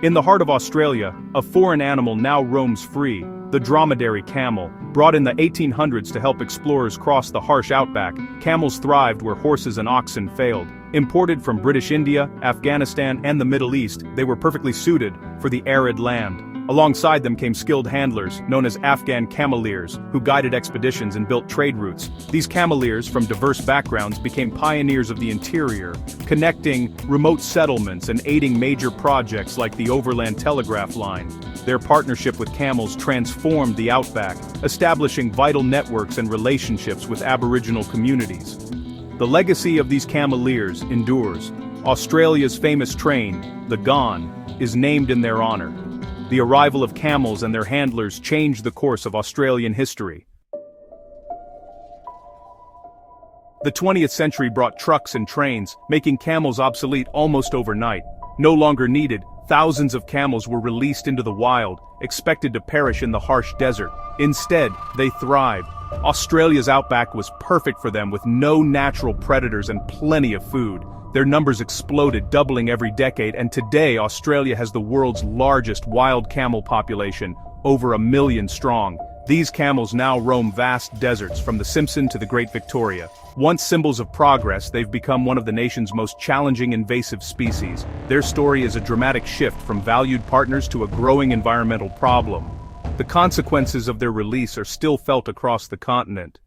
In the heart of Australia, a foreign animal now roams free, the dromedary camel. Brought in the 1800s to help explorers cross the harsh outback, camels thrived where horses and oxen failed. Imported from British India, Afghanistan, and the Middle East, they were perfectly suited for the arid land. Alongside them came skilled handlers, known as Afghan cameleers, who guided expeditions and built trade routes. These cameleers from diverse backgrounds became pioneers of the interior, connecting remote settlements and aiding major projects like the Overland Telegraph Line. Their partnership with camels transformed the outback, establishing vital networks and relationships with Aboriginal communities. The legacy of these cameleers endures. Australia's famous train, the Gone, is named in their honor. The arrival of camels and their handlers changed the course of Australian history. The 20th century brought trucks and trains, making camels obsolete almost overnight. No longer needed, thousands of camels were released into the wild, expected to perish in the harsh desert. Instead, they thrived. Australia's outback was perfect for them, with no natural predators and plenty of food. Their numbers exploded, doubling every decade, and today Australia has the world's largest wild camel population, over 1 million strong. These camels now roam vast deserts from the Simpson to the Great Victoria. Once symbols of progress, they've become one of the nation's most challenging invasive species. Their story is a dramatic shift from valued partners to a growing environmental problem. The consequences of their release are still felt across the continent.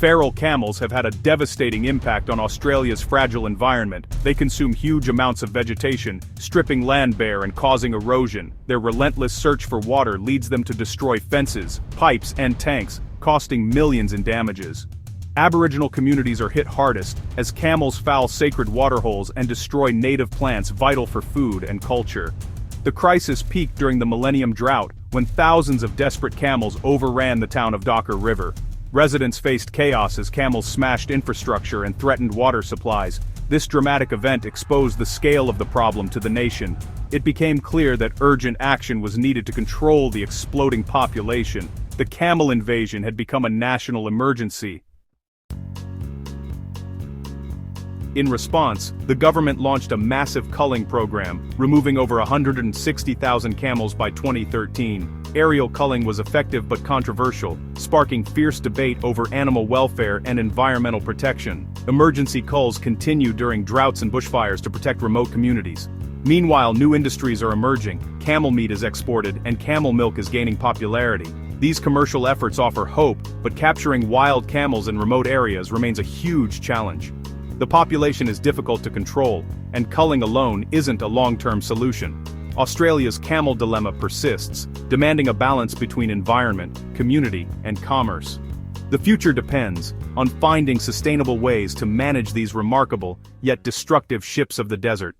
Feral camels have had a devastating impact on Australia's fragile environment. They consume huge amounts of vegetation, stripping land bare and causing erosion. Their relentless search for water leads them to destroy fences, pipes, and tanks, costing millions in damages. Aboriginal communities are hit hardest, as camels foul sacred waterholes and destroy native plants vital for food and culture. The crisis peaked during the Millennium Drought, when thousands of desperate camels overran the town of Docker River. Residents faced chaos as camels smashed infrastructure and threatened water supplies. This dramatic event exposed the scale of the problem to the nation. It became clear that urgent action was needed to control the exploding population. The camel invasion had become a national emergency. In response, the government launched a massive culling program, removing over 160,000 camels by 2013. Aerial culling was effective but controversial, sparking fierce debate over animal welfare and environmental protection. Emergency culls continue during droughts and bushfires to protect remote communities. Meanwhile, new industries are emerging. Camel meat is exported, and camel milk is gaining popularity. These commercial efforts offer hope, but capturing wild camels in remote areas remains a huge challenge. The population is difficult to control, and culling alone isn't a long-term solution. Australia's camel dilemma persists, demanding a balance between environment, community, and commerce. The future depends on finding sustainable ways to manage these remarkable, yet destructive ships of the desert.